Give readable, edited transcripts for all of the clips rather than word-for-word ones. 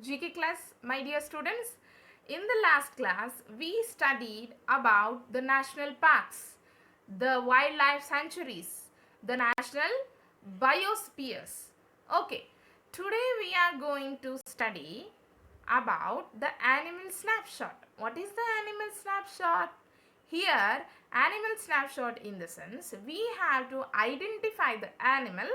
GK class, my dear students. In the last class, we studied about the national parks, the wildlife sanctuaries, the national biospheres. Okay, today we are going to study about the animal snapshot. What is the animal snapshot? Here, animal snapshot in the sense we have to identify the animal,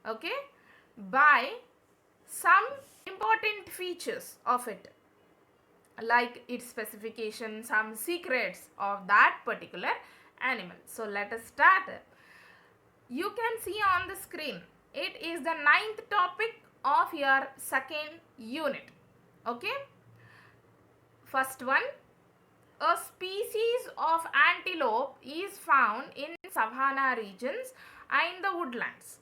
okay, by some important features of it, like its specification, some secrets of that particular animal. So let us start. You can see on the screen, it is the 9th topic of your second unit. Okay, first one, a species of antelope is found in savanna regions and the woodlands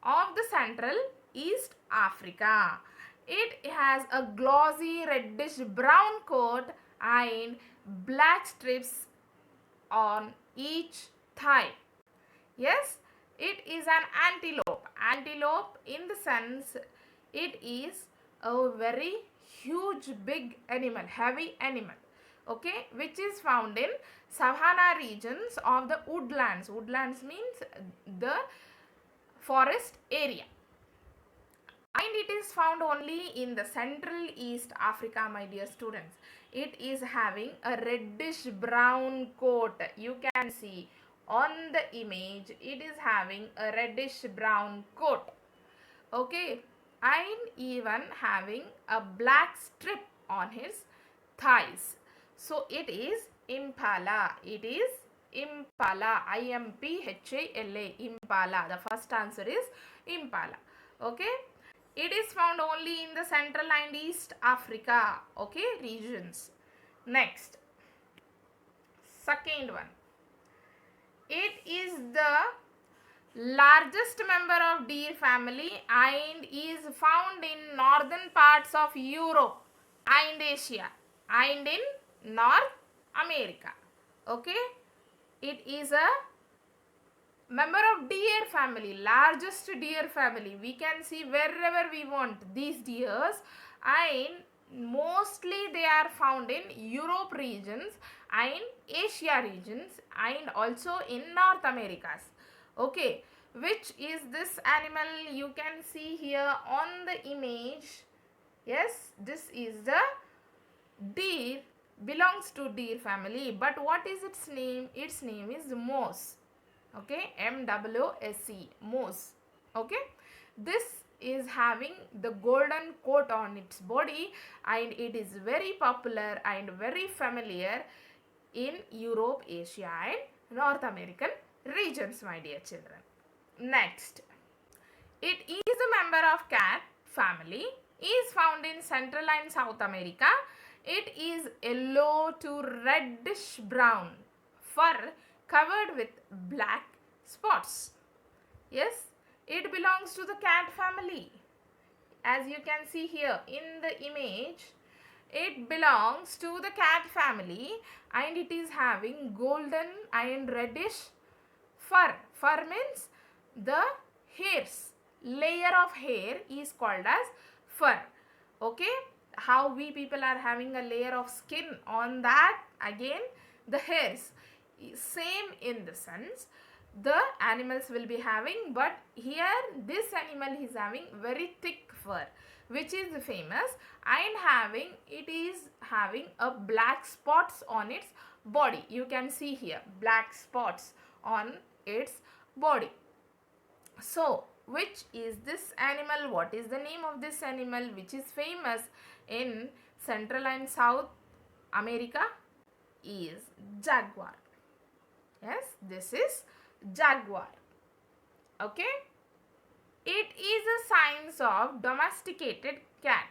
of the Central East Africa. It has a glossy reddish brown coat and black strips on each thigh. Yes, it is an antelope. Antelope in the sense it is a very huge big animal, heavy animal, okay, which is found in savanna regions of the woodlands. Woodlands means the forest area, and it is found only in the Central East Africa, my dear students. It is having a reddish brown coat. You can see on the image, it is having a reddish brown coat, okay, and even having a black strip on his thighs. So it is impala. It is impala. Impala. Impala. The first answer is impala. Okay. It is found only in the Central and East Africa, okay, regions. Next, second one. It is the largest member of deer family and is found in northern parts of Europe and Asia and in North America. Okay, it is a member of deer family, largest deer family. We can see wherever we want these deers, and mostly they are found in Europe regions and Asia regions and also in North Americas. Okay, which is this animal? You can see here on the image. Yes, this is the deer, belongs to deer family. But what is its name? Its name is moose. Okay, MWSE, moose. Okay, this is having the golden coat on its body, and it is very popular and very familiar in Europe, Asia and North American regions, my dear children. Next, it is a member of cat family, is found in Central and South America. It is yellow to reddish brown, fur covered with black spots. Yes, it belongs to the cat family. As you can see here in the image, it belongs to the cat family and it is having golden and reddish fur. Fur means the hairs. Layer of hair is called as fur. Okay, how we people are having a layer of skin, on that again the hairs. Same in the sense the animals will be having, but here this animal is having very thick fur, which is famous, and it is having a black spots on its body. You can see here black spots on its body. So which is this animal? What is the name of this animal which is famous in Central and South America? Is jaguar. Yes, this is jaguar. Okay, it is a size of domesticated cat.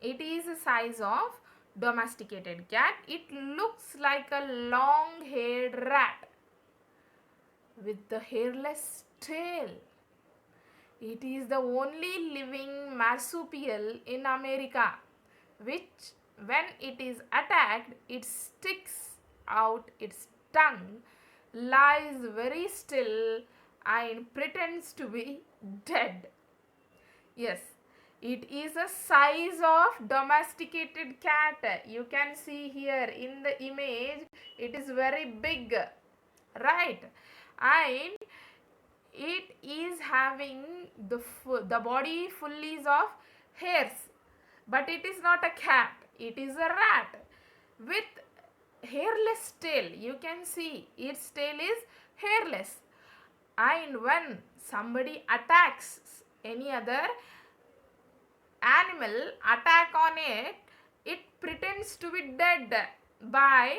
It is a size of domesticated cat. It looks like a long-haired rat with the hairless tail. It is the only living marsupial in America, which when it is attacked, it sticks out its tongue, lies very still and pretends to be dead. Yes, It is a size of domesticated cat. You can see here in the image, it is very big, right? And it is having the body full is of hairs, but it is not a cat, it is a rat with hairless tail. You can see its tail is hairless, and when somebody attacks any other animal, attack on it, it pretends to be dead by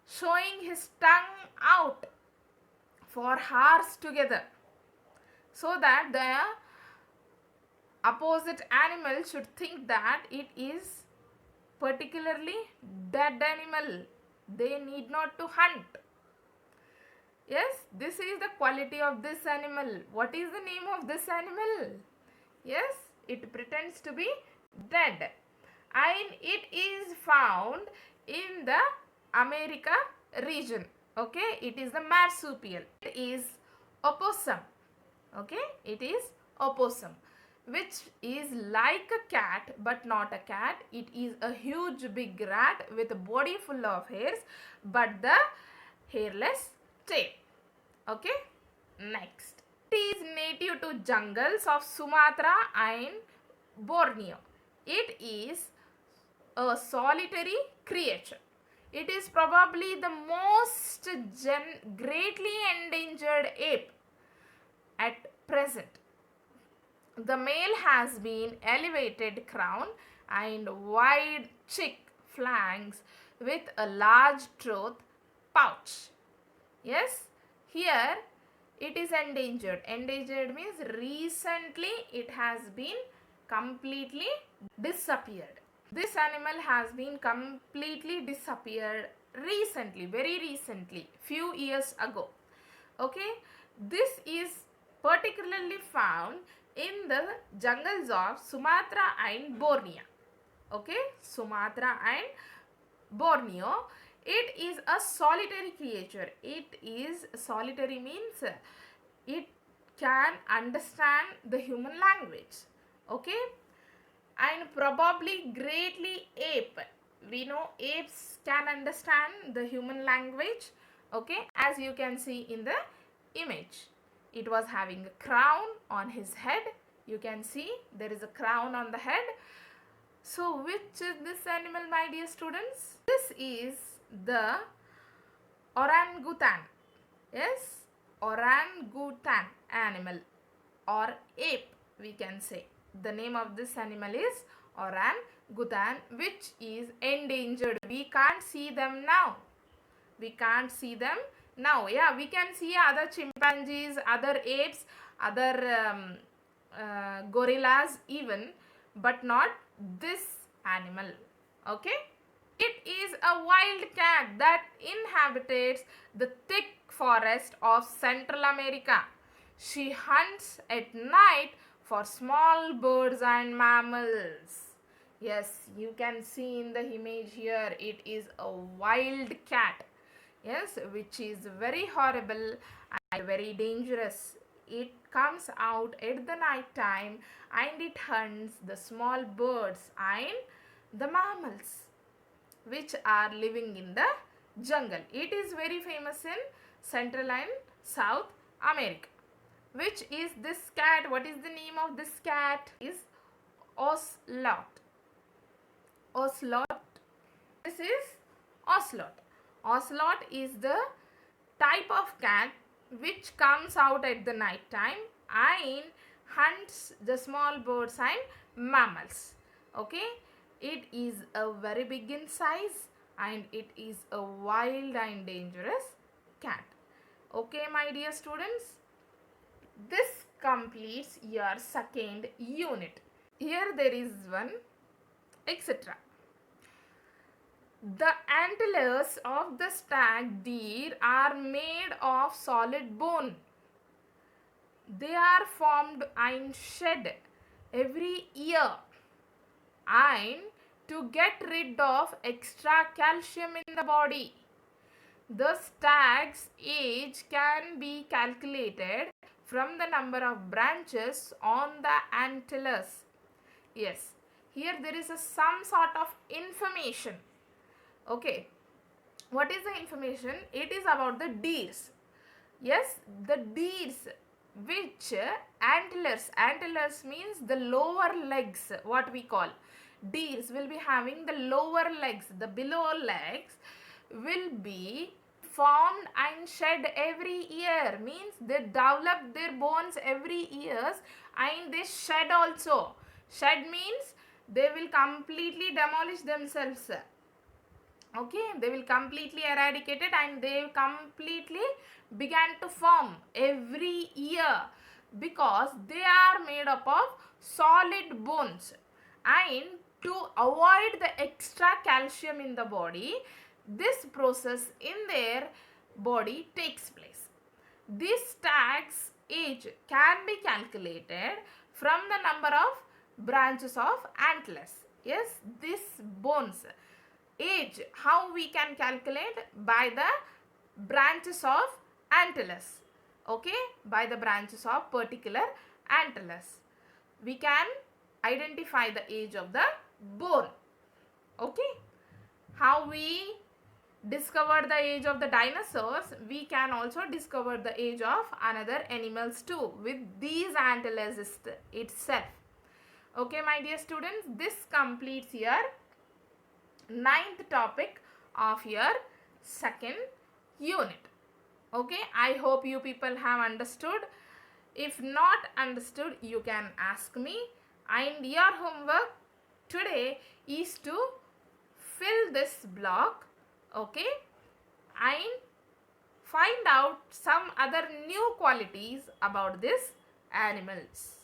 showing his tongue out for hours together, so that the opposite animal should think that it is particularly dead animal. They need not to hunt. Yes, this is the quality of this animal. What is the name of this animal? Yes, it pretends to be dead, and it is found in the America region. Okay, it is the marsupial. It is opossum. Okay, it is opossum, which is like a cat but not a cat. It is a huge big rat with a body full of hairs but the hairless tail. Okay, next. It is native to jungles of Sumatra and Borneo. It is a solitary creature. It is probably the most greatly endangered ape at present. The male has been elevated crown and wide cheek flanks with a large tooth pouch. Yes, here it is endangered. Endangered means recently it has been completely disappeared. This animal has been completely disappeared recently, very recently, few years ago. Okay, this is particularly found in the jungles of Sumatra and Borneo. Okay, Sumatra and Borneo. It is a solitary creature. It is solitary means it can understand the human language. Okay, and probably greatly ape. We know apes can understand the human language. Okay, as you can see in the image, it was having a crown on his head. You can see there is a crown on the head. So which is this animal, my dear students? This is the orangutan. Yes, orangutan animal or ape, we can say. The name of this animal is orangutan, which is endangered. We can't see them now. We can't see them now. Yeah, we can see other chimpanzees, other apes, other gorillas even, but not this animal. Okay, it is a wild cat that inhabits the thick forest of Central America. She hunts at night for small birds and mammals. Yes, you can see in the image here, it is a wild cat. Yes, which is very horrible and very dangerous. It comes out at the night time and it hunts the small birds and the mammals which are living in the jungle. It is very famous in Central and South America. Which is this cat? What is the name of this cat? Is ocelot. Ocelot. This is ocelot. Ocelot is the type of cat which comes out at the night time and hunts the small birds and mammals. Okay, it is a very big in size and it is a wild and dangerous cat. Okay, my dear students, this completes your second unit. Here there is one, etc. The antlers of the stag deer are made of solid bone. They are formed and shed every year, and to get rid of extra calcium in the body. The stag's age can be calculated from the number of branches on the antlers. Yes, here there is some sort of information. Okay, what is the information? It is about the deers. Yes, the deers which antlers means the lower legs, what we call. Deers will be having the lower legs, the below legs will be formed and shed every year, means they develop their bones every years and they shed also. Shed means they will completely demolish themselves. Okay, they will completely eradicate it and they completely began to form every year because they are made up of solid bones. And to avoid the extra calcium in the body, this process in their body takes place. This stag's age can be calculated from the number of branches of antlers. Yes, this bones age, how we can calculate? By the branches of antlers. Okay, by the branches of particular antlers we can identify the age of the bone. Okay, how we discovered the age of the dinosaurs, we can also discover the age of another animals too with these antlers itself. Okay, my dear students, this completes your ninth topic of your second unit. Okay, I hope you people have understood. If not understood, you can ask me, and your homework today is to fill this block. Okay, and find out some other new qualities about these animals.